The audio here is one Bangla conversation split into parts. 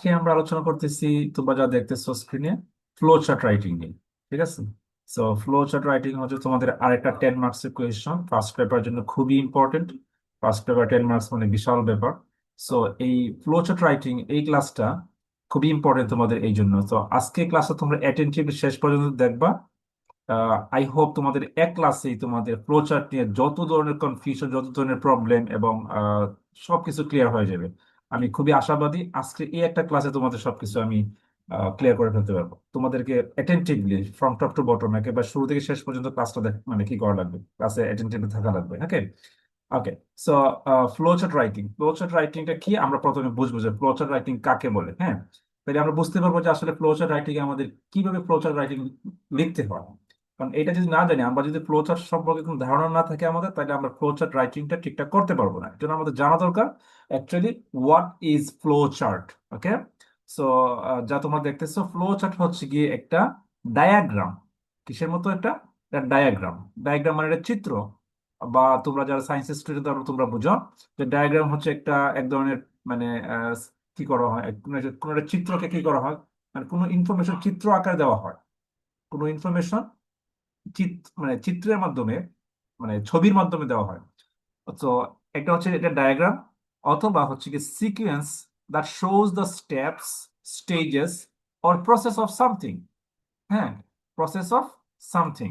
আজকে আমরা আলোচনা করতেছি, তোমরা যা দেখতেছো স্ক্রিনে, ফ্লো চার্ট রাইটিং নিয়ে। ঠিক আছে। সো ফ্লো চার্ট রাইটিং হচ্ছে তোমাদের আরেকটা 10 মার্কসের কোয়েশ্চন, ফার্স্ট পেপার জন্য খুবই ইম্পর্টেন্ট। ফার্স্ট পেপার 10 মার্কস মানে বিশাল ব্যাপার। সো এই ফ্লো চার্ট রাইটিং এই ক্লাসটা খুবই ইম্পর্টেন্ট তোমাদের এই জন্য। তো আজকে ক্লাসটা তোমরা অ্যাটেন্টিভলি শেষ পর্যন্ত দেখবা। আই হোপ তোমাদের এক ক্লাসেই তোমাদের ফ্লো চার্ট নিয়ে যত ধরনের কনফিউশন, যত ধরনের প্রবলেম এবং সবকিছু ক্লিয়ার হয়ে যাবে। আমি খুবই আশাবাদী আজকে এই একটা ক্লাসে তোমাদের সবকিছু আমি ক্লিয়ার করে ফেলতে পারবো। তোমাদেরকে attentively from top to bottom একেবারে শুরু থেকে শেষ পর্যন্ত ক্লাসটা মানে কি করা লাগবে, ক্লাসে অ্যাটেন্টিভলি থাকা লাগবে। ওকে। ওকে। সো ফ্লো চার্ট রাইটিংটা কি আমরা প্রথমে বুঝবো যে ফ্লো চার্ট রাইটিং কাকে বলে। হ্যাঁ, তাহলে আমরা বুঝতে পারবো যে আসলে ফ্লো চার্ট রাইটিং আমাদের কিভাবে ফ্লো চার্ট রাইটিং লিখতে হয়। কারণ এটা যদি না জানি, আমরা যদি ফ্লো চার্ট সম্পর্কে কোনো ধারণা না থাকে আমাদের, তাহলে আমরা ফ্লো চার্ট রাইটিংটা ঠিকঠাক করতে পারবো না। এর জন্য আমাদের জানা দরকার actually what is flow chart. Okay. So যা তোমরা দেখতেছো, ফ্লো চার্ট হচ্ছে গিয়ে একটা ডায়াগ্রাম। কিসের মতো? একটা ডায়াগ্রাম। ডায়াগ্রাম মানে একটা চিত্র, বা তোমরা যারা সায়েন্সের স্টুডেন্ট তোমরা বুঝো যে ডায়াগ্রাম হচ্ছে একটা এক ধরনের মানে কি করা হয়, কোনো একটা চিত্রকে কি করা হয়, মানে কোনো ইনফরমেশন চিত্র আকারে দেওয়া হয়। কোনো ইনফরমেশন মানে চিত্রের মাধ্যমে, মানে ছবির মাধ্যমে দেওয়া হয়। তো একটা হচ্ছে এটা ডায়াগ্রাম, অথবা হচ্ছে কি sequence that shows the steps, stages or process of something. হ্যাঁ, প্রসেস অফ সামথিং।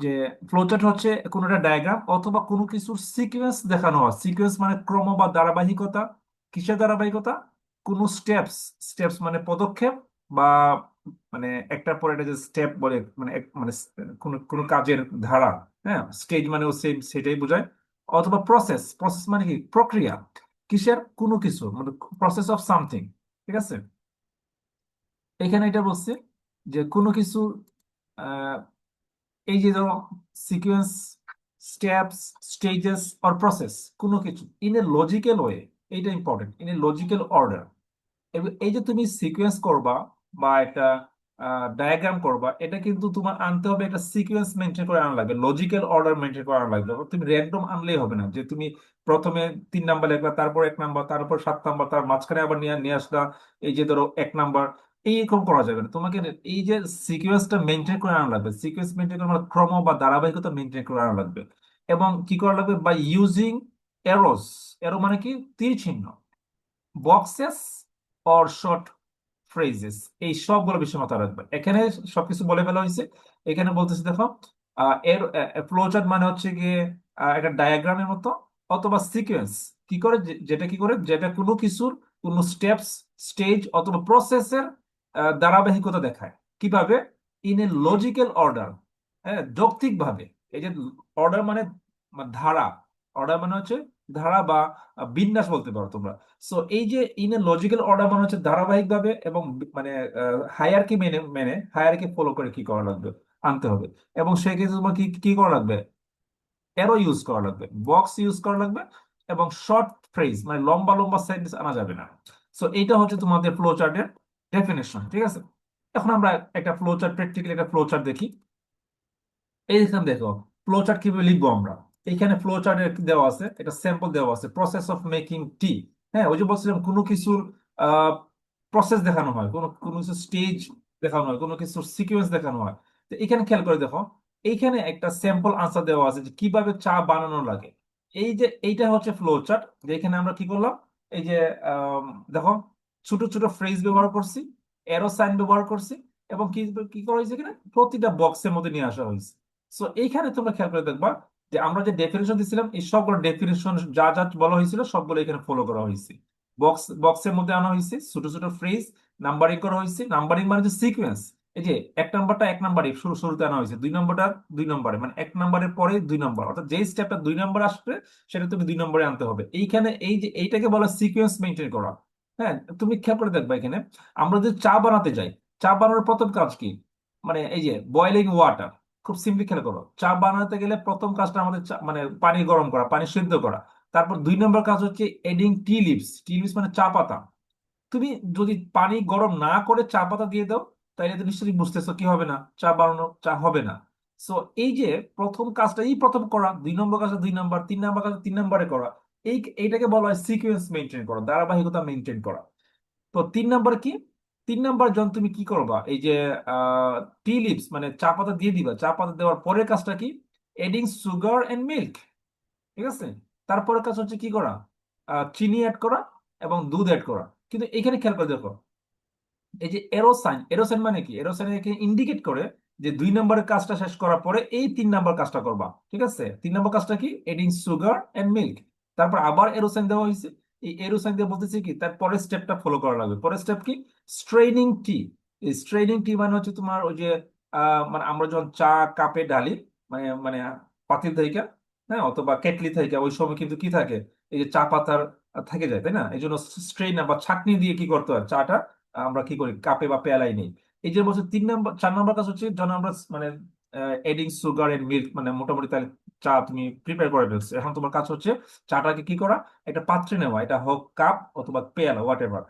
যে ফ্লোচার্ট হচ্ছে কোনো একটা ডায়াগ্রাম অথবা কোনো কিছুর সিকোয়েন্স দেখানো হয়। সিকোয়েন্স মানে ক্রম বা ধারাবাহিকতা। কিসের ধারাবাহিকতা? কোনো স্টেপস, স্টেপস মানে পদক্ষেপ, বা মানে একটার পর একটা যে স্টেপ বলে, মানে মানে কোনো কোনো কাজের ধারা। হ্যাঁ, স্টেজ মানেও সেম, সেটাই বোঝায়। অথবা প্রসেস, প্রসেস মানে কি? প্রক্রিয়া। কিসের? কোনো কিছু, মানে প্রসেস অফ সামথিং। ঠিক আছে। এখানে এটা বলছে যে কোনো কিছু, এই যে ধরো sequence, steps, stages or process, কোনো কিছু ইন এ লজিক্যাল ওয়ে। এইটা important, in a logical order. এই যে তুমি সিকুয়েন্স করবা বা একটা ডায়াগ্রাম করবা, এটা কিন্তু তোমার আনতে হবে একটা সিকুয়েন্স মেনটেন করে আনা লাগবে, লজিক্যাল অর্ডার মেনটেন করে আনা লাগবে। তুমি র্যান্ডম আনলেই হবে না, যে তুমি প্রথমে 3 নাম্বার লিখলা, তারপর 1 নাম্বার, তারপর 7 নাম্বার, তার মাঝখানে আবার নিয়ে নিয়ে আসলা। এই যে ধরো 1 নাম্বার, এইরকম করা যাবে না। তোমাকে এই যে সিকুয়েন্সটা মেনটেন করে আনা লাগবে, সিকুয়েন্স মেনটেন করে মানে ক্রম বা ধারাবাহিকতা মেনটেন করে আনা লাগবে। এবং কি করা লাগবে? By using arrows. এরো মানে কি? তীর চিহ্ন। বক্সেস অর শর্ট ফ্রেজেস, এই সবগুলো বিষয় মাথায় রাখবে। এখানে সবকিছু বলে ফেলা হয়েছে। এখানে বলতেছে দেখো, এর ফ্লোচার্ট মানে হচ্ছে গিয়ে একটা ডায়াগ্রামের মতো, অথবা সিকোয়েন্স। কি করে? যেটা কি করে, যেটা কোনো কিছুর কোনো স্টেপস, স্টেজ অথবা প্রসেসের ধারাবাহিকতা দেখায়। কিভাবে? In a logical order. হ্যাঁ, যৌক্তিক ভাবে। এই যে অর্ডার মানে ধারা, অর্ডার মানে হচ্ছে ধারা বা বিন্যাস বলতে পারো তোমরা। সো এই যে ইন এ লজিক্যাল অর্ডার মানে হচ্ছে ধারাবাহিক ভাবে, এবং মানে হায়ারকি মেনে মেনে হায়ারকি ফলো করে কি করা লাগবে, আনতে হবে। এবং সেক্ষেত্রে তোমার কি কি করা লাগবে? এরো ইউজ করা লাগবে, বক্স ইউজ করা লাগবে, এবং শর্ট ফ্রেজ মানে লম্বা লম্বা সেন্টেন্স আনা যাবে না। সো এইটা হচ্ছে তোমাদের ফ্লো চার্টের ডেফিনেশন। ঠিক আছে। এখন আমরা একটা ফ্লো চার্ট, প্র্যাকটিক্যালি একটা ফ্লো চার্ট দেখি। এইখানে দেখো ফ্লো চার্ট কিভাবে লিখবো আমরা। এখানে ফ্লো চার্ট দেওয়া আছে, একটা স্যাম্পল দেওয়া আছে, প্রসেস অফ মেকিং টি। হ্যাঁ, ওই যে বলছিলাম কোনো কিছুর প্রসেস দেখানো হয়, কোনো কোনো কিছু স্টেজ দেখানো হয়, কোনো কিছুর সিকুয়েন্স দেখানো হয়। তো এখানে খেয়াল করে দেখো, এইখানে একটা স্যাম্পল আনসার দেওয়া আছে যে কিভাবে চা বানানো লাগে। এই যে এইটা হচ্ছে ফ্লো চার্ট। যে এখানে আমরা কি করলাম, এই যে আম, দেখো, ছোট ছোট ফ্রেজ ব্যবহার করছি, এরো সাইন ব্যবহার করছি, এবং কি কি করা হয়েছে কিনা প্রতিটা বক্সের মধ্যে নিয়ে আসা হয়েছে। সো এইখানে তোমরা খেয়াল করে দেখবা যে আমরা যে ডেফিনেশন দিছিলাম, এই সবগুলো ডেফিনেশন যা যা বলা হয়েছিল সবগুলো এখানে ফলো করা হয়েছে। বক্সের মধ্যে আনা হয়েছে, ছোট ছোট ফ্রেজ নাম্বারিং করা হয়েছে। নাম্বারিং মানে যে সিকোয়েন্স, এই যে 1 নাম্বারটা 1 নাম্বারে শুরুতে আনা হয়েছে, 2 নম্বরটা 2 নম্বরে, মানে 1 নাম্বারের পরে 2 নম্বর, অর্থাৎ যে স্টেপটা 2 নম্বর আসবে সেটা তুমি 2 নম্বরে আনতে হবে। এইখানে এই যে এইটাকে বলা সিকোয়েন্স মেনটেন করা। হ্যাঁ, তুমি খেয়াল করে দেখবা এখানে, আমরা যদি চা বানাতে যাই, চা বানানোর প্রথম কাজ কি? মানে এই যে বয়লিং ওয়াটার। খুব সিম্পলি খেয়াল করো, চা বানাতে গেলে প্রথম কাজটা আমাদের মানে পানি গরম করা, পানি সিদ্ধ করা। তারপর 2 নম্বর কাজ হচ্ছে এডিং টি লিভস। টি লিভস মানে চা পাতা। তুমি যদি পানি গরম না করে চা পাতা দিয়ে দাও, তাইলে তো নিশ্চয়ই বুঝতেছো কি হবে না, চা বানানো, চা হবে না। সো এই যে প্রথম কাজটা এই প্রথম করা, 2 নম্বর কাজটা 2 নম্বর, 3 নম্বর কাজটা 3 নম্বরে করা, এইটাকে বলা হয় সিকুয়েন্স মেনটেন করা, ধারাবাহিকতা মেনটেন করা। তো 3 নাম্বার কি? 3 নাম্বার যখন তুমি কি করবা, এই যে টি লিভস মানে চা পাতা দিয়ে দিবা, চা পাতা দেওয়ার পরের কাজটা কি? Adding sugar and milk. ঠিক আছে, তারপরের কাজ হচ্ছে কি করা? চিনি অ্যাড করা এবং দুধ অ্যাড করা। কিন্তু এখানে খেয়াল করে দেখো, এই যে এরোসাইন, এরোসাইন মানে কি? এরোসাইন এখানে ইন্ডিকেট করে যে 2 নম্বরের কাজটা শেষ করার পরে এই 3 নম্বর কাজটা করবা। ঠিক আছে, 3 নম্বর কাজটা কি? Adding sugar and milk. তারপর আবার এরোসাইন দেওয়া হয়েছে, এই এরোসাইন দিয়ে বলতেছি কি তার পরের স্টেপটা ফলো করা লাগবে। পরের স্টেপ কি? স্ট্রেইনিং টি। এই স্ট্রেইনিং টি মানে হচ্ছে তোমার ওই যে মানে আমরা যখন চা কাপে ঢালি, মানে মানে পাতিল থেকে, হ্যাঁ, অথবা কেটলি থেকে, ওই সময় কিন্তু কি থাকে, এই যে চা পাতার থেকে যায়, তাই না? এই জন্য স্ট্রেইনার বা ছাঁকনি দিয়ে কি করতে হয়, চাটা আমরা কি করি, কাপে বা পেয়ালাই নেই। এই যে বলছে 3 নম্বর, 4 নম্বর কাজ হচ্ছে যখন আমরা মানে এডিং সুগার এন্ড মিল্ক, মানে মোটামুটি তাহলে চা তুমি প্রিপেয়ার করে ফেলছো, এখন তোমার কাজ হচ্ছে চাটাকে কি করা, একটা পাত্রে নেওয়া, এটা হোক কাপ অথবা পেয়ালা হোয়াট এভার।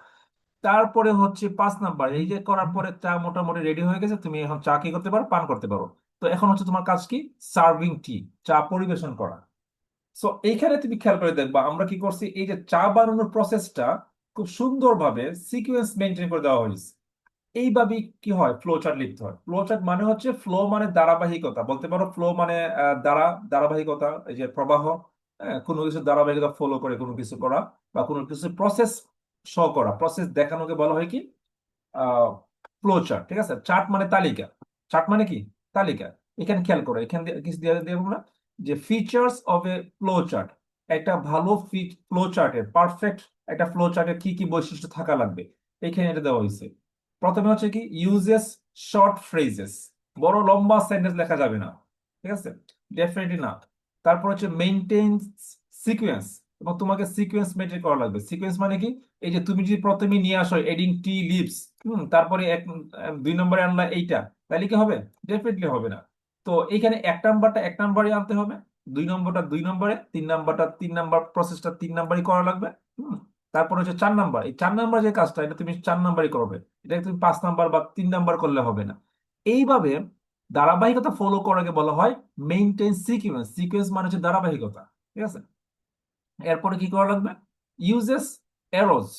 তারপরে হচ্ছে 5 নাম্বার, এই যে করার পরে চা মোটামুটি রেডি হয়ে গেছে, তুমি এখন চা কি করতে পারো, পান করতে পারো। তো এখন হচ্ছে তোমার কাজ কি? সার্ভিং টি, চা পরিবেশন করা। সো এইখানে তুমি খেয়াল করে দেখবা আমরা কি করছি, এই যে চা বানানোর প্রসেসটা খুব সুন্দরভাবে সিকোয়েন্স মেনটেন করে দেওয়া হয়েছে। এইভাবেই কি হয়, ফ্লো চার্ট লিখতে হয়। ফ্লো চার্ট মানে হচ্ছে, ফ্লো মানে ধারাবাহিকতা বলতে পারো, ফ্লো মানে ধারাবাহিকতা, এই যে প্রবাহ, কোনো কিছু ধারাবাহিকতা ফলো করে কোনো কিছু করা, বা কোনো কিছু প্রসেস শো করা, প্রসেস দেখানোকে বলা হয় কি, ফ্লো চার্ট। ঠিক আছে, চার্ট মানে তালিকা, চার্ট মানে কি, তালিকা। এখানে খেয়াল করো, এখানে কিছু দিয়ে দিয়ে আমরা, যে features of A flow chart, একটা ভালো ফ্লো চার্টের, পারফেক্ট একটা ফ্লো চার্টের কি কি বৈশিষ্ট্য থাকা লাগবে, এখানে এটা দেওয়া হয়েছে। প্রথমে হচ্ছে কি, ইউজেস শর্ট ফ্রেজেস, বড় লম্বা সেন্টেন্স লেখা যাবে না। ঠিক আছে, ডেফিনেটলি না। তারপর হচ্ছে মেইনটেইন সিকোয়েন্স, এবং তোমাকে সিকোয়েন্স মেনটেন করা লাগবে। সিকোয়েন্স মানে কি, এই যে তুমি যদি প্রথমে নিয়ে আসো এডিং টি লিভস, তারপরে 2 নম্বরে আনলা এইটা, তাহলে কি হবে? ডেফিনেটলি হবে না। তো এখানে 1 নাম্বারটা 1 নাম্বারে আনতে হবে, 2 নম্বরটা 2 নম্বরে, 3 নাম্বারটা 3 নাম্বার, প্রসেসটা 3 নাম্বারই করা লাগবে। হুম তারপর হচ্ছে 4 নাম্বার, এই 4 নাম্বার যে কাজটা, এটা তুমি 4 নাম্বারই করবে, এটা তুমি 5 নাম্বার বা 3 নাম্বার করলে হবে না। এইভাবে ধারাবাহিকতা ফলো করাকে বলা হয় মেইনটেইন সিকোয়েন্স। সিকোয়েন্স মানে হচ্ছে ধারাবাহিকতা। ঠিক আছে, এরপরে কি করা লাগবে? Uses arrows.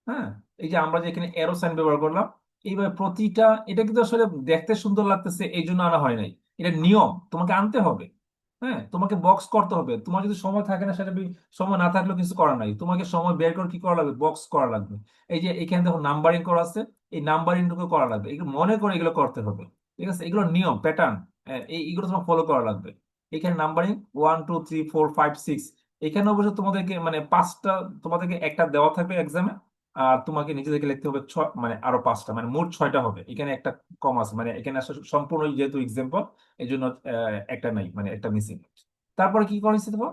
হ্যাঁ, এই যে আমরা যে এখানে এরো সাইন ব্যবহার করলাম, এইভাবে প্রতিটা, এটা কিন্তু আসলে দেখতে সুন্দর লাগতেছে এই জন্য আনা হয় নাই, এটা নিয়ম, তোমাকে আনতে হবে। হ্যাঁ, তোমাকে বক্স করতে হবে, তোমার যদি সময় থাকে না, সেটা সময় না থাকলেও কিছু করার নাই, তোমাকে সময় বের করে কি করা লাগবে, বক্স করা লাগবে। এই যে এখানে দেখো নাম্বারিং করা আছে, এই নাম্বারিং করা লাগবে, এগুলো মনে করে এগুলো করতে হবে। ঠিক আছে, এগুলো নিয়ম, প্যাটার্ন, এইগুলো তোমার ফলো করা লাগবে। এখানে নাম্বারিং 1 2 3 4 5 6, এখানে অবশ্য তোমাদেরকে মানে 5টা, তোমাদেরকে একটা দেওয়া থাকবে এক্সামে, আর তোমাকে নিজেদেরকে লিখতে হবে মানে আরো 5টা, মানে মোট 6টা হবে। এখানে একটা কম আছে, মানে এখানে আসলে সম্পূর্ণ যেহেতু এক্সাম্পল, এই জন্য একটা নাই, মানে একটা মিসিং। তারপরে কি করেছি দেখো,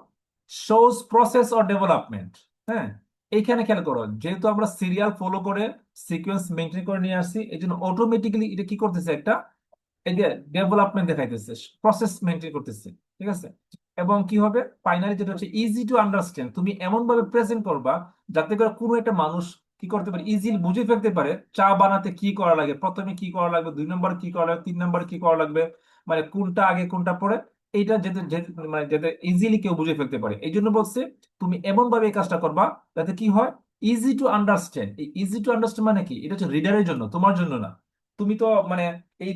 শোজ প্রসেস অর ডেভেলপমেন্ট। হ্যাঁ, এইখানে খেয়াল করো, যেহেতু আমরা সিরিয়াল ফলো করে সিকোয়েন্স মেনটেন করে নিয়ে আসছি, এই জন্য অটোমেটিক্যালি এটা কি করতেছে, একটা এই যে ডেভেলপমেন্ট দেখাইতেছে, প্রসেস মেনটেন করতেছে। ঠিক আছে, এবং কি হবে ফাইনালি, যেটা হচ্ছে ইজি টু আন্ডারস্ট্যান্ড, তুমি এমন ভাবে প্রেজেন্ট করবা যাতে করে কোনো একটা মানুষ কি করতে পারে, ইজিলি বুঝে ফেলতে পারে চা বানাতে কি করা লাগে, প্রথমে কি করা লাগবে, 2 নম্বর কি করা লাগবে, 3 নম্বর কি করা লাগবে, মানে কোনটা আগে কোনটা পরে, এইটা যাতে মানে যাতে ইজিলি কেউ বুঝে ফেলতে পারে। এই জন্য বলছে তুমি এমন ভাবে এই কাজটা করবা যাতে কি হয়, ইজি টু আন্ডারস্ট্যান্ড। এই ইজি টু আন্ডারস্ট্যান্ড মানে কি, এটা হচ্ছে রিডারের জন্য, তোমার জন্য না। তুমি তো মানে এই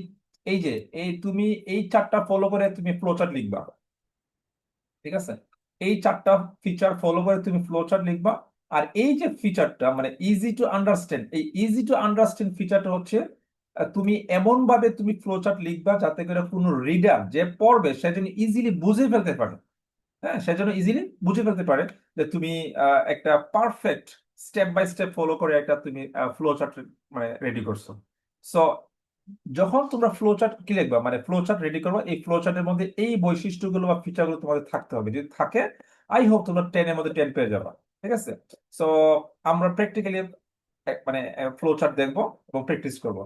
এই যে এই তুমি এই চারটা ফলো করে তুমি ফ্লো চার্ট লিখবা। ঠিক আছে, এই চারটা ফিচার ফলো করে তুমি ফ্লো চার্ট লিখবা। আর এই যে ফিচারটা মানে ইজি টু আন্ডারস্ট্যান্ড, এই ইজি টু আন্ডারস্ট্যান্ড ফিচারটা হচ্ছে তুমি এমন ভাবে তুমি ফ্লো চার্ট লিখবা যাতে করে কোনো রিডার যে পড়বে সে যেন ইজিলি বুঝে ফেলতে পারে। হ্যাঁ, সেজন্য ইজিলি বুঝে ফেলতে পারে যে তুমি একটা perfect step by step follow করে একটা তুমি ফ্লো চার্ট মানে রেডি করছো। সো যখন তোমরা ফ্লো চার্ট কি লিখবা, মানে ফ্লো চার্ট রেডি করবা, এই ফ্লো চার্টের মধ্যে এই বৈশিষ্ট্যগুলো বা ফিচারগুলো তোমাদের থাকতে হবে। যদি থাকে, আই হোপ তোমরা 10-এর মধ্যে 10 পেয়ে যাবা। ঠিক আছে, সো আমরা প্র্যাকটিক্যালি মানে ফ্লো চার্ট দেখবো এবং প্র্যাকটিস করবো,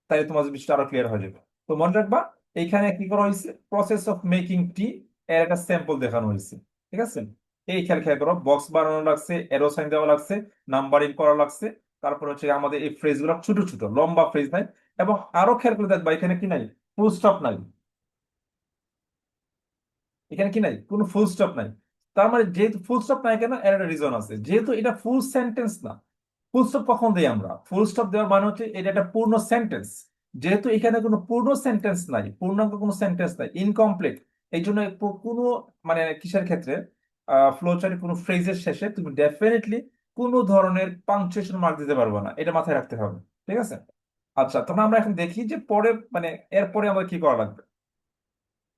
তাই তোমাদের বিষয়টা আরো ক্লিয়ার হয়ে যাবে। তো মনে রাখবা, এইখানে কি করা হয়েছে, প্রসেস অফ মেকিং টি এর একটা স্যাম্পল দেখানো হয়েছে। ঠিক আছে, এই খেয়াল খেয়াল করো, বক্স বানানো লাগছে, এরো সাইন দেওয়া লাগছে, নাম্বারিং করা লাগছে। তারপর হচ্ছে আমাদের এই ফ্রেজ গুলো ছোট ছোট লম্বা ফ্রেজ নাই, এবং আরো খেয়াল করে দেখবা এখানে কি নাই, ফুল স্টপ নাই। এখানে কি নাই, কোনো ফুল স্টপ নাই। তার মানে যেহেতু ফুল স্টপ নাই কেন, এর একটা রিজন আছে, যেহেতু এটা ফুল সেন্টেন্স না। ফুল স্টপ কখন দিই আমরা? ফুল স্টপ দেওয়ার মানে হচ্ছে এটা একটা পূর্ণ সেন্টেন্স। যেহেতু এখানে কোনো পূর্ণ সেন্টেন্স নাই, পূর্ণাঙ্গ কোনো সেন্টেন্স নাই, ইনকমপ্লিট, এই জন্য কোনো মানে কিসের ক্ষেত্রে ফ্লো চার্টে কোনো ফ্রেজের শেষে তুমি ডেফিনেটলি কোনো ধরনের পাংচুয়েশন মার্ক দিতে পারবে না, এটা মাথায় রাখতে হবে। ঠিক আছে? আচ্ছা, তখন আমরা এখন দেখি যে পরে মানে এরপরে আমাদের কি করা লাগবে।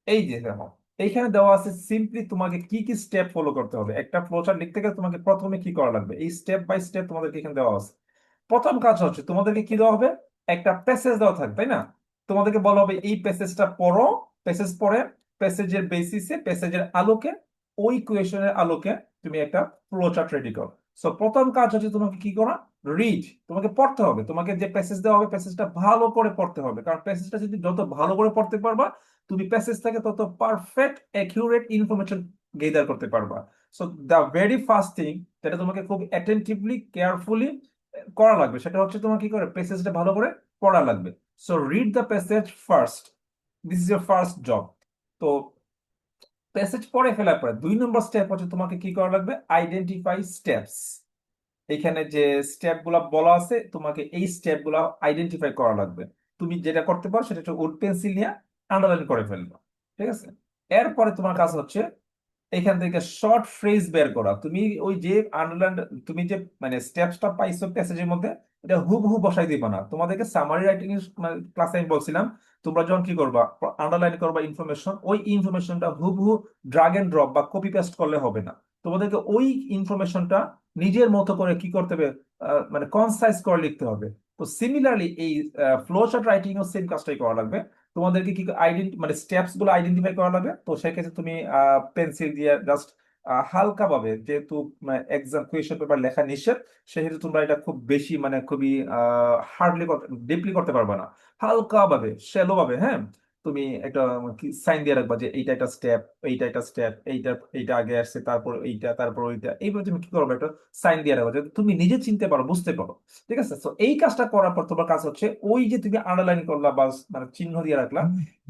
এই যে দেখো, এইখানে দেওয়া আছে সিম্পলি তোমাকে কি কি স্টেপ ফলো করতে হবে। একটা ফ্লোচার্ট লিখতে গেলে তোমাকে প্রথমে কি করা লাগবে, এই স্টেপ বাই স্টেপ তোমাদেরকে এখানে দেওয়া আছে। প্রথম কাজ হচ্ছে তোমাদেরকে কি দেওয়া হবে, একটা প্যাসেজ দেওয়া থাকবে, তাই না? তোমাদেরকে বলা হবে এই প্যাসেজটা পড়ো, প্যাসেজ পড়ে প্যাসেজের বেসিসে, প্যাসেজের আলোকে, ওই কোয়েশনের আলোকে তুমি একটা ফ্লোচার্ট রেডি করো। সো প্রথম কাজ হচ্ছে তোমাকে কি করা, রিড, তোমাকে পড়তে হবে। তোমাকে যে প্যাসেজ দেওয়া হবে প্যাসেজটা ভালো করে পড়তে হবে, কারণ প্যাসেজটা যদি যত ভালো করে পড়তে পারবা তুমি প্যাসেজ থেকে তত পারফেক্ট অ্যাকিউরেট ইনফরমেশন গেদার করতে পারবা। So the very first thing যেটা তোমাকে খুব অ্যাটেন্টিভলি কেয়ারফুলি করা লাগবে, সেটা হচ্ছে তোমার কি করে প্যাসেজটা ভালো করে পড়া লাগবে। So read the passage first, this is your first job. তো প্যাসেজ পড়ে ফেলার পরে 2 নম্বর স্টেপ হচ্ছে তোমাকে কি করা লাগবে, আইডেন্টিফাই স্টেপস। এখানে যে স্টেপ গুলা বলা আছে তোমাকে এই স্টেপ গুলা আইডেন্টিফাই করা লাগবে। তুমি যেটা করতে পারো সেটা হচ্ছে উড পেন্সিল নিয়ে আন্ডারলাইন করে ফেলবে। ঠিক আছে? এরপরে তোমার কাজ হচ্ছে এখান থেকে শর্ট ফ্রেজ বের করা। তুমি ওই যে আন্ডারলাইন, তুমি যে মানে স্টেপসটা পাইছো প্যাসেজের মধ্যে, এটা হুবহু বসাই দিবা না। তোমাদেরকে সামারি রাইটিং এর ক্লাসে আমি বলছিলাম তোমরা যখন কি করবা, আন্ডারলাইন করবা ইনফরমেশন, ওই ইনফরমেশনটা হুবহু ড্রাগ এন্ড ড্রপ বা কপি পেস্ট করলে হবে না। তোমাদেরকে ওই ইনফরমেশনটা নিজের মতো করে কি করতে হবে, মানে কনসাইজ করে লিখতে হবে। তো সিমিলারলি এই ফ্লো চার্ট রাইটিং ও সেম কাজটাই করা লাগবে। তোমাদেরকে কি মানে স্টেপস গুলো আইডেন্টিফাই করা লাগবে। তো সেক্ষেত্রে তুমি পেন্সিল দিয়ে জাস্ট হালকা ভাবে, যেহেতু এক্সাম কোয়েশ্চেন পেপার লেখা নিষেধ, সেহেতু তোমরা এটা খুব বেশি মানে খুবই হার্ডলি ডিপলি করতে পারবে না। হালকা ভাবে, শ্যালো ভাবে, হ্যাঁ, তুমি একটা সাইন দিয়ে রাখবা যে এইটা একটা স্টেপ, এইটা একটা স্টেপ, এইটা এইটা আগে আসছে, তারপর এইটা, তারপর ওইটা, এইভাবে তুমি কি করবে, একটা সাইন দিয়ে রাখবা যাতে তুমি নিজে চিনতে পারো, বুঝতে পারো। ঠিক আছে? তো এই কাজটা করার পর তোমার কাজ হচ্ছে ওই যে তুমি আন্ডারলাইন করলা বা মানে চিহ্ন দিয়ে রাখলা,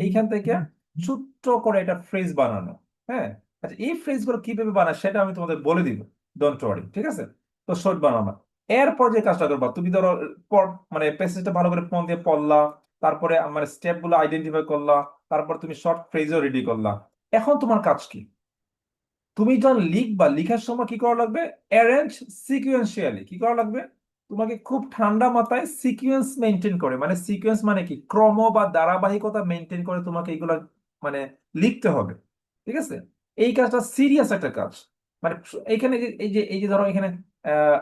এইখান থেকে ছোট্ট করে একটা ফ্রেজ বানানো। হ্যাঁ, আচ্ছা, এই ফ্রেজ গুলো কিভাবে বানায় সেটা আমি তোমাদের বলে দিব, ডোন্ট ওয়ারি। ঠিক আছে? তো শর্ট বানানো, এরপর যে কাজটা করবা, তুমি ধরো মানে প্যাসেজটা ভালো করে মন দিয়ে পড়লা, তারপরে মানে স্টেপ গুলো আইডেন্টিফাই করলা, তারপর তুমি শর্ট ফ্রেজও রেডি করলা। এখন তোমার কাজ কি, তুমি যখন লিখবা, লিখার সময় কি করা লাগবে, অ্যারেঞ্জ সিকুয়েন্সিয়ালি। কি করা লাগবে, তোমাকে খুব ঠান্ডা মাথায় সিকুয়েন্স মেনটেন করে, মানে সিকুয়েন্স মানে কি, ক্রম বা ধারাবাহিকতা মেনটেন করে তোমাকে এগুলো মানে লিখতে হবে। ঠিক আছে? এই কাজটা সিরিয়াস একটা কাজ। মানে এখানে এই যে ধরো এখানে আহ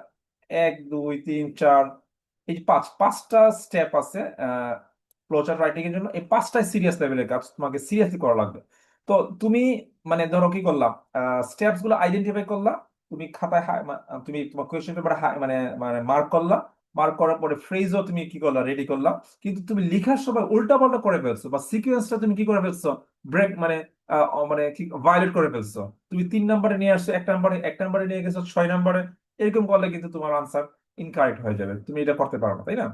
1 2 3 4, এই যে পাঁচটা স্টেপ আছে ফ্লোচার্ট রাইটিং এর জন্য। এই পাঁচটাই সিরিয়াস লেভেলের কাজ, তোমাকে সিরিয়াসলি করা লাগবে। তো তুমি মানে ধরো কি করলাম, স্টেপস গুলো আইডেন্টিফাই করলা, তুমি খাতায় তুমি তোমার কোয়েশ্চেন পেপারে মানে মানে মার্ক করলা, মার্ক করার পরে ফ্রেজও তুমি কি করলা, রেডি করলা। কিন্তু তুমি লিখার সময় উল্টা পাল্টা করে ফেলছো, বা সিকুয়েন্সটা তুমি কি করে ফেলছো, ব্রেক মানে মানে কি ভায়োলেট করে ফেলছো। তুমি 3 নম্বরে নিয়ে আসছো, এক নম্বরে নিয়ে গেছো 6 নম্বরে, এরকম করলে কিন্তু তোমার আনসার ইনকারেক্ট হয়ে যাবে, তুমি এটা করতে পারো না, তাই না?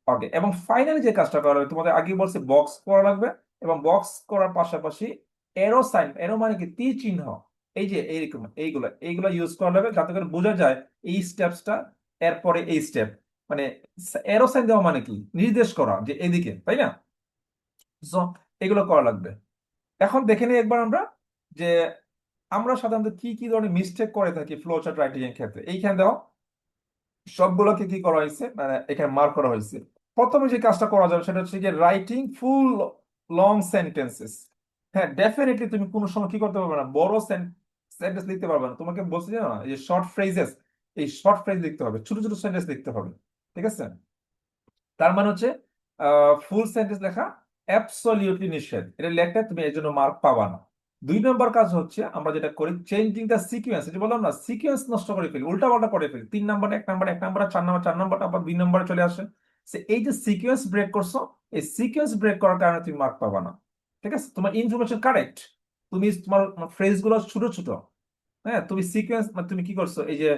ওকে, এবং ফাইনালি যে কাজটা করা হবে, তোমাদের আগে বলছে বক্স করা লাগবে, এবং বক্স করার পাশাপাশি এরো সাইন, এরো মানে কি, তীর চিহ্ন, এই যে এইরকম এইগুলো এইগুলো ইউজ করা লাগবে যাতে করে বোঝা যায় এই স্টেপসটা, এরপরে এই স্টেপ, মানে এরো সাইন দেওয়া মানে কি, নির্দেশ করা যে এদিকে, তাই না? সো এগুলো করা লাগবে। এখন দেখে নিই একবার আমরা যে আমরা সাধারণত কি কি ধরনের মিস্টেক করে থাকি ফ্লো চার্ট রাইটিং এর ক্ষেত্রে। এইখানে দাও সবগুলোকে কি করা হয়েছে, মানে এখানে মার্ক করা হয়েছে। প্রথমে যে কাজটা করা যাবে সেটা হচ্ছে যে রাইটিং ফুল লং সেন্টেন্সেস। হ্যাঁ, ডেফিনেটলি তুমি কোনো সময় কি করতে পারবে না, বড় সেন্টেন্স লিখতে পারবে না। তোমাকে বলছি যে না, এই যে শর্ট ফ্রেজেস, এই শর্ট ফ্রেজ লিখতে হবে, ছোট ছোট সেন্টেন্স লিখতে হবে। ঠিক আছে? তার মানে হচ্ছে ফুল সেন্টেন্স লেখা অ্যাবসলিউটলি নিষেধ, এটা লেখলে তুমি এর জন্য মার্ক পাবা না। 2 নম্বর কাজ হচ্ছে আমরা যেটা করি, চেঞ্জিং দ্য সিকুয়েন্স। এটা বললাম না, সিকুয়েন্স নষ্ট করে ফেলি, উল্টা পাল্টা করে ফেলি। 3 নম্বরে 1 নম্বর, 1 নম্বরে 4 নম্বর, 4 নম্বরটা আবার 2 নম্বরে চলে আসে। এই যে সিকুয়েন্স ব্রেক করছো, এই সিকুয়েন্স ব্রেক করার কারণে তুমি মার্ক পাবা না। ঠিক আছে? তোমার ইনফরমেশন কারেক্ট, তুমি তোমার ফ্রেজ গুলো ছোট ছোট, হ্যাঁ, তুমি সিকোয়েন্স মানে তুমি কি করছো, এই যে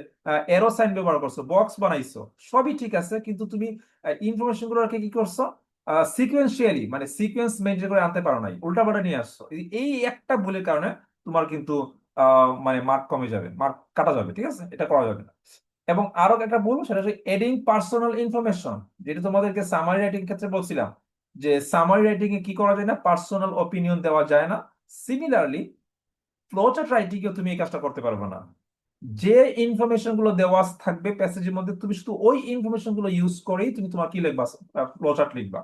এরো সাইন ব্যবহার করছো, বক্স বানাইছো, সবই ঠিক আছে, কিন্তু তুমি ইনফরমেশন গুলোকে কি করছো, সিকোয়েন্সিয়ালি মানে সিকোয়েন্স মেনটেন করে আনতে পারো নাই, উল্টাপাল্টা নিয়ে আসছো। এই একটা ভুলের কারণে তোমার কিন্তু মানে মার্ক কমে যাবে, মার্ক কাটা যাবে। ঠিক আছে? এটা করা যাবে না। এবং আরো একটা বলবো, সেটা হচ্ছে এডিং পার্সোনাল ইনফরমেশন, যেটা তোমাদেরকে সামারি রাইটিং ক্ষেত্রে বলছিলাম, যে সামারি রাইটিং এ কি করা যায় না, পার্সোনাল ওপিনিয়ন দেওয়া যায় না। সিমিলারলি ফ্লোচার্ট রাইটিং এও তুমি এই কাজটা করতে পারবে না। যে ইনফরমেশন গুলো দেওয়া থাকবে প্যাসেজের মধ্যে, তুমি শুধু ওই ইনফরমেশন গুলো ইউজ করেই তুমি তোমার কি লিখবা, ফ্লোচার্ট লিখবা।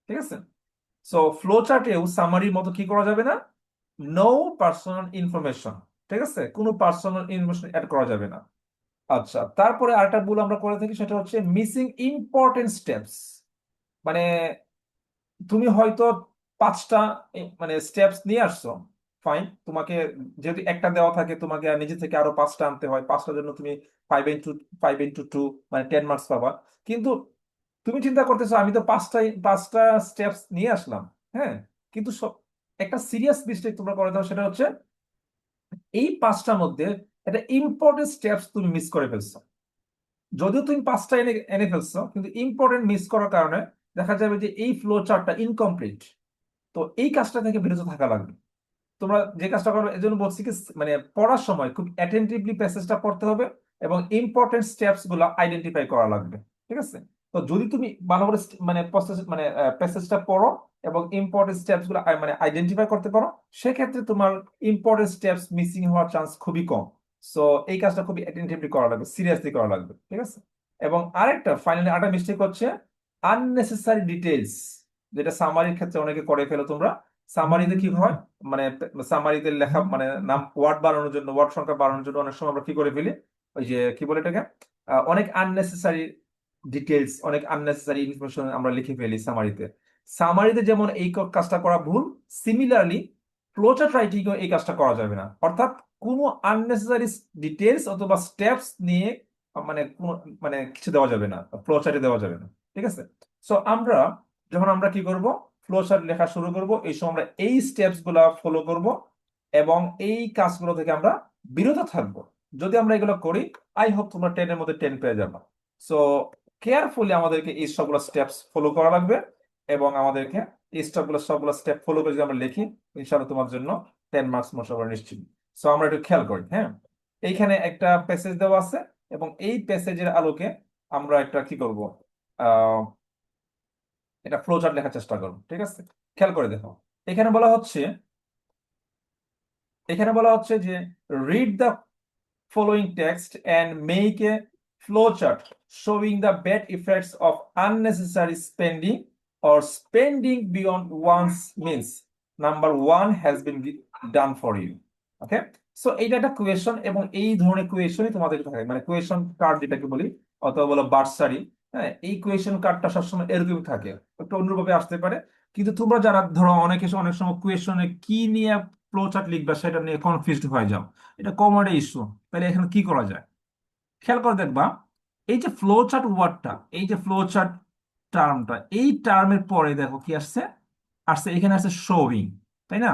ঠিক আছে? সো ফ্লোচার্টেও সামারির মতো কি করা যাবে না, নো পার্সোনাল ইনফরমেশন। ঠিক আছে, কোনো পার্সোনাল ইনফরমেশন অ্যাড করা যাবে না। আচ্ছা, তারপরে আরেকটা ভুল আমরা করে থাকি, সেটা হচ্ছে মিসিং ইম্পর্টেন্ট স্টেপস। মানে তুমি হয়তো 5টা মানে স্টেপস নিয়ে আসছো, ফাইন, তোমাকে যেহেতু একটা দেওয়া থাকে, তোমাকে আর নিজে থেকে আরো 5টা আনতে হয়, 5টার জন্য তুমি 5 ইন্টু 2 মানে 10 মার্কস পাবা। কিন্তু তুমি চিন্তা করতেছো আমি তো 5টা স্টেপস নিয়ে আসলাম, হ্যাঁ, কিন্তু একটা সিরিয়াস মিস্টেক তোমরা করে দাও, সেটা হচ্ছে এই 5টার মধ্যে একটা ইম্পর্টেন্ট স্টেপস তুমি মিস করে ফেলছো। যদিও তুমি 5টা এনে এনে ফেলছো, কিন্তু ইম্পর্টেন্ট মিস করার কারণে দেখা যাবে যে এই ফ্লো চার্টটা ইনকমপ্লিট। তো এই কাজটা থেকে বিরত থাকা লাগবে। তোমরা যে কাজটা করবে, এর জন্য বলছি কি, মানে পড়ার সময় খুব অ্যাটেন্টিভলি প্যাসেজটা পড়তে হবে এবং ইম্পর্টেন্ট স্টেপস গুলো আইডেন্টিফাই করা লাগবে। ঠিক আছে? তো যদি তুমি ভালো করে মানে প্রসেস মানে প্যাসেজটা পড়ো এবং ইম্পর্টেন্ট স্টেপস গুলো মানে আইডেন্টিফাই করতে পারো, সেক্ষেত্রে তোমার ইম্পর্টেন্ট স্টেপস মিসিং হওয়ার চান্স খুবই কম। সো এই কাজটা খুবই অ্যাটেন্টিভলি করা লাগবে, সিরিয়াসলি করা লাগবে। ঠিক আছে? এবং আরেকটা ফাইনালি আরেকটা মিস্টেক হচ্ছে আননেসেসারি ডিটেলস, যেটা সামারির ক্ষেত্রে অনেকে করে ফেলো তোমরা। সামারিতে কি হয়, মানে সামারিতে লেখা মানে নাম ওয়ার্ড বাড়ানোর জন্য, ওয়ার্ড সংখ্যা বাড়ানোর জন্য অনেক সময় আমরা কি করে ফেলি, ওই যে কি বলে এটাকে, অনেক আননেসেসারি ডিটেলস, অনেক আননেসেসারি ইনফরমেশন আমরা লিখে ফেলি সামারিতে। সামারিতে যেমন এই কাজটা করা ভুল, সিমিলারলি ফ্লোচার্ট রাইটিং এই কাজটা করা যাবে না। অর্থাৎ কোনো আননেসেসারি ডিটেলস অথবা স্টেপস নিয়ে মানে কোনো মানে কিছু দেওয়া যাবে না, ফ্লোচার্টে দেওয়া যাবে না। ঠিক আছে? সো আমরা যখন আমরা কি করব, ফ্লোচার্ট লেখা শুরু করব, এই সময় আমরা এই স্টেপস গুলা ফলো করব এবং এই কাজগুলো থেকে আমরা বিরত থাকবো। যদি আমরা এগুলো করি, আই হোপ তোমরা 10-এর মধ্যে 10 পেয়ে যাবে। সো কেয়ারফুলি আমাদেরকে এই সবগুলো স্টেপস ফলো করা লাগবে এবং আমাদেরকে এই সবগুলো স্টেপ ফলো করে যদি আমরা লিখি, ইনশাআল্লাহ তোমার জন্য 10 মার্কস মোশাল্লাহ নিশ্চিত। সো আমরা একটু খেয়াল করি, হ্যাঁ, এইখানে একটা প্যাসেজ দেওয়া আছে এবং এই প্যাসেজের আলোকে আমরা একটা কি করব, আহ এটা ফ্লোচার্ট লেখার চেষ্টা করব। ঠিক আছে? খেয়াল করে দেখো, এখানে বলা হচ্ছে এখানে বলা হচ্ছে যে read the following text and make a flowchart showing the bad effects of unnecessary spending or spending beyond one's means. Number 1 has been done for you. Okay? So এইটা একটা কোয়েশন এবং এই ধরনের কোয়েশনই তোমাদের থাকে, মানে কোয়েশন কার্ড যেটাকে বলি, অথবা বলো বার্সারি। হ্যাঁ, এই কোয়েশন কার্ডটা সবসময় এরকমই থাকে, একটু অন্যভাবে আসতে পারে। কিন্তু তোমরা যারা ধরো অনেকে অনেক সময় কোয়েশনে কি নিয়ে ফ্লো চার্ট লিখবা সেটা নিয়ে কনফিউজড হয়ে যাও, এটা কমন ইস্যু। তাহলে এখানে কি করা যায়, খেয়াল করে দেখবা, এই যে ফ্লো চার্ট ওয়ার্ডটা, এই যে ফ্লো চার্ট টার্মটা, এই টার্মের পরে দেখো কি আসছে, আসছে এখানে আসছে শোয়িং, তাই না?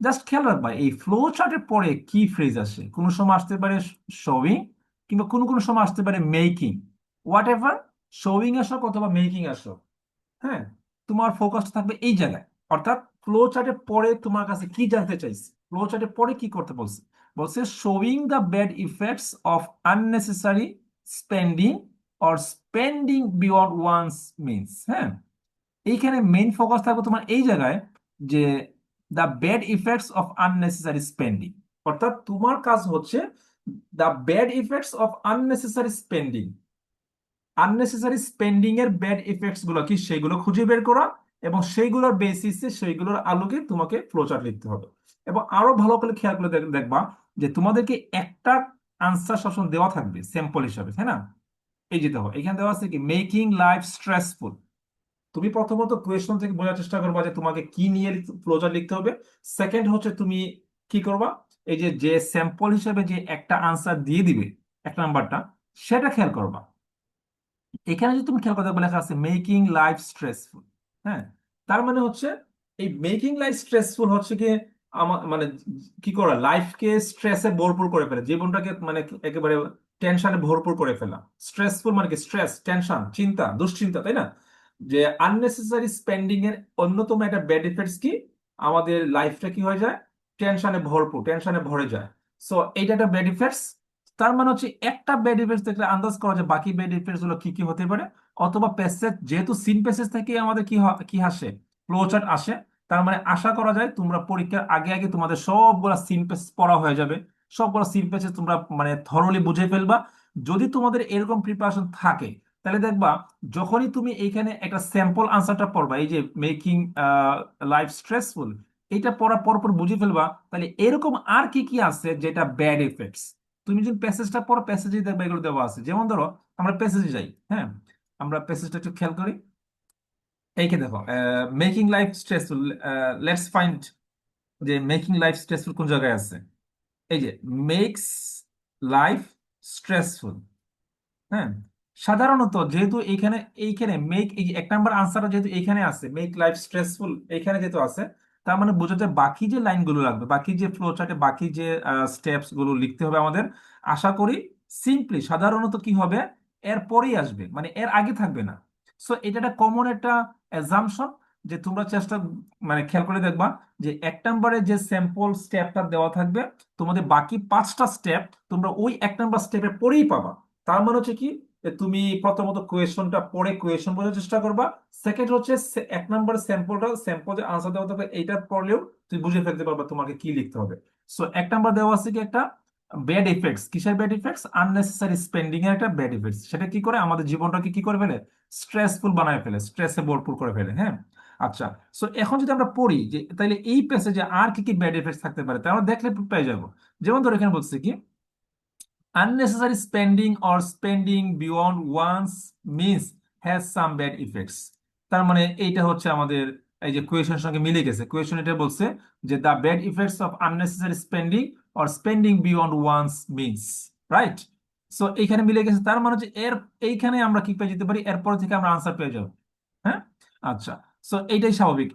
জাস্ট খেয়াল রাখবা এই ফ্লো চার্টের পরে কি ফ্রেজ আসে, কোনো সময় আসতে পারে শোয়িং, কিংবা কোনো কোনো সময় আসতে পারে মেকিং, হোয়াট এভার, শোয়িং আসো অথবা মেকিং আসো, হ্যাঁ, তোমার ফোকাস থাকবে এই জায়গায়। অর্থাৎ ফ্লো চার্টের পরে তোমার কাছে কি জানতে চাইছে, ফ্লো চার্টের পরে কি করতে বলছে, বলছে showing the bad effects of unnecessary spending or spending beyond one's means. হ্যাঁ, এইখানে মেইন ফোকাস থাকবে তোমার এই জায়গায়, যে the bad effects of unnecessary spending. অর্থাৎ তোমার কাজ হচ্ছে the bad effects of unnecessary spending, unnecessary spending এর ব্যাড ইফেক্টস গুলো কি সেগুলো খুঁজে বের করা এবং সেইগুলোর বেসিসে সেইগুলোর আলোকে তোমাকে ফ্লোচার্ট লিখতে হবে। এবং আরো ভালো করে খেয়াল করে দেখবা যে তোমাদেরকে একটা আনসার সবসময় দেওয়া থাকবে স্যাম্পল হিসাবে, তাই না? এই যে দেখো এখানে দেওয়া আছে কি, মেকিং লাইফ স্ট্রেসফুল। তুমি প্রথমত কোয়েশন থেকে বোঝার চেষ্টা করবা যে তোমাকে কি নিয়ে ফ্লোচার্ট লিখতে হবে। সেকেন্ড হচ্ছে তুমি কি করবা, এই যে যে স্যাম্পল হিসাবে যে একটা আনসার দিয়ে দিবে, 1 নাম্বারটা, সেটা খেয়াল করবা। এখানে যদি তুমি খেয়াল করতে লেখা আছে মেকিং লাইফ স্ট্রেসফুল। হ্যাঁ, তার মানে হচ্ছে এই মেকিং লাইফ স্ট্রেসফুল হচ্ছে কি, আমার মানে কি করা, লাইফকে স্ট্রেসে ভরপুর করে ফেলা, জীবনটাকে মানে একেবারে টেনশনে ভরপুর করে ফেলা। স্ট্রেসফুল মানে কি, স্ট্রেস, টেনশন, চিন্তা, দুশ্চিন্তা, তাই না? যে আননেসেসারি স্পেন্ডিং এর অন্যতম একটা ব্যাড ইফেক্টস কি, আমাদের লাইফটা কি হয়ে যায়, টেনশনে ভরপুর, টেনশনে ভরে যায়। সো এইটা একটা ব্যাড ইফেক্টস। তার মানে হচ্ছে একটা ব্যাড ইফেক্টস দেখলে আন্দাজ করা যায় বাকি ব্যাড ইফেক্টস গুলো কি কি হতে পারে। অথবা প্যাসেজ, যেহেতু সিন প্যাসেজ থেকে আমাদের কি আসে, ফ্লো চার্ট আসে, তার মানে আশা করা যায় তোমরা পরীক্ষার আগে আগে তোমাদের সবগুলা সিন প্যাসেজ পড়া হয়ে যাবে, সবগুলা সিন প্যাসেজ তোমরা মানে থরলি বুঝে ফেলবা। যদি তোমাদের এরকম প্রিপারেশন থাকে, তাহলে দেখবা যখনই তুমি এইখানে একটা স্যাম্পল আনসারটা পড়বা, এই যে মেকিং লাইফ স্ট্রেসফুল, এটা পড়ার পর পর বুঝে ফেলবা, তাহলে এরকম আর কি কি আছে যেটা ব্যাড ইফেক্টস। তুমি যদি প্যাসেজটা পড়ো, প্যাসেজে দেখবে এগুলো দেওয়া আছে। যেমন ধরো আমরা প্যাসেজে যাই, হ্যাঁ, আমরা প্যাসেজটা একটু খেয়াল করি। এইকে দেখো, making life stressful, let's find যে মেকিং লাইফ স্ট্রেসফুল কোন জায়গায় আছে। এই যে মেক্স লাইফ স্ট্রেসফুল, হ্যাঁ। সাধারণত যেহেতু এইখানে এইখানে মেক, এই যে এক নাম্বার আনসারটা যেহেতু এইখানে আছে, মেক লাইফ স্ট্রেসফুল এইখানে যেহেতু আছে, তার মানে বোঝা যায় বাকি যে লাইনগুলো লাগবে, বাকি যে ফ্লো চার্টে বাকি যে স্টেপস গুলো লিখতে হবে আমাদের, আশা করি সিম্পলি সাধারণত কি হবে, এর পরেই আসবে, মানে এর আগে থাকবে না। সো এটা একটা কমন একটা অ্যাজাম্পশন, যে তোমরা চেষ্টা মানে খেয়াল করে দেখবা যে এক নম্বরে যে স্যাম্পল স্টেপটা দেওয়া থাকবে, তোমাদের বাকি 5টা স্টেপ তোমরা ওই এক নাম্বার স্টেপে পরেই পাবা। তার মানে হচ্ছে কি, যে তুমি প্রথমত কোয়েশনটা পড়ে কোয়েশন বোঝার চেষ্টা করবা। সেকেন্ড হচ্ছে এক নম্বর স্যাম্পল যে আনসার দেওয়া থাকবে এইটা পড়লেও তুমি বুঝে ফেলতে পারবা তোমাকে কি লিখতে হবে। সো এক নাম্বার দেওয়া আছে কি একটা ব্যাড ইফেক্টস, কিসের ব্যাড ইফেক্টস, আননেসেসারি স্পেন্ডিং এর একটা ব্যাড ইফেক্টস। সেটা কি করে আমাদের জীবনটাকে কি করে ফেলে, স্ট্রেসফুল বানায় ফেলে, স্ট্রেসে ভরপুর করে ফেলে, হ্যাঁ। আচ্ছা, সো এখন যদি আমরা পড়ি যে তাহলে এই প্যাসেজে আর কি কি ব্যাড ইফেক্টস থাকতে পারে, তাহলে আমরা দেখলে পেয়ে যাবো। যেমন ধরো এখানে বলছে কি, unnecessary spending or spending beyond one's means has some bad effects। তার মানে এইটা হচ্ছে আমাদের এই যে কোয়েশনের সঙ্গে মিলে গেছে। কোয়েশন এটা বলছে যে the bad effects of unnecessary spending or spending beyond one's means, right. So এইখানে মিলে গেছে, তার মানে হচ্ছে এর এইখানে আমরা কি পেয়ে যেতে পারি, এরপর থেকে আমরা আনসার পেয়ে যাবো, হ্যাঁ। আচ্ছা, সো এইটাই স্বাভাবিক,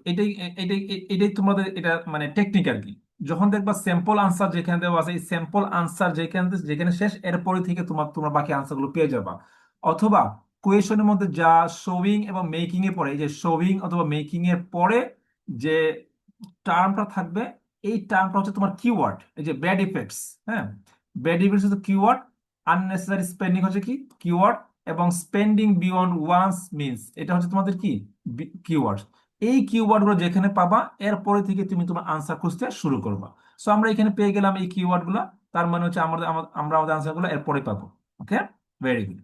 এইটাই তোমাদের এটা মানে টেকনিক আর কি। যখন দেখবা স্যাম্পল আনসার যেখানে দেওয়া আছে, এই স্যাম্পল আনসার যেখানে যেখানে শেষ, এরপরে থেকে তোমরা বাকি আনসার গুলো পেয়ে যাবা। অথবা কোয়েশনের মধ্যে যা শোয়িং এবং মেকিং এ পরে, এই যে শোয়িং অথবা মেকিং এর পরে যে টার্মটা থাকবে, এই টার্মটা হচ্ছে তোমার কিওয়ার্ড, এই যে ব্যাড ইফেক্টস, হ্যাঁ। ব্যাড ইফেক্টস হচ্ছে কিওয়ার্ড, আননেসেসারি স্পেন্ডিং হচ্ছে কি কিওয়ার্ড, এবং স্পেন্ডিং বিয়ন্ড ওয়ান্স মিনস এটা হচ্ছে তোমাদের কি কিওয়ার্ড। এই কিওয়ার্ড গুলো যেখানে পাবা, এরপরে থেকে তুমি তোমার আনসার খুঁজতে শুরু করবা। সো আমরা এখানে পেয়ে গেলাম এই কিওয়ার্ড গুলা, তার মানে হচ্ছে আমরা আমাদের আনসার গুলো এরপরে পাবো। ওকে, ভেরি গুড।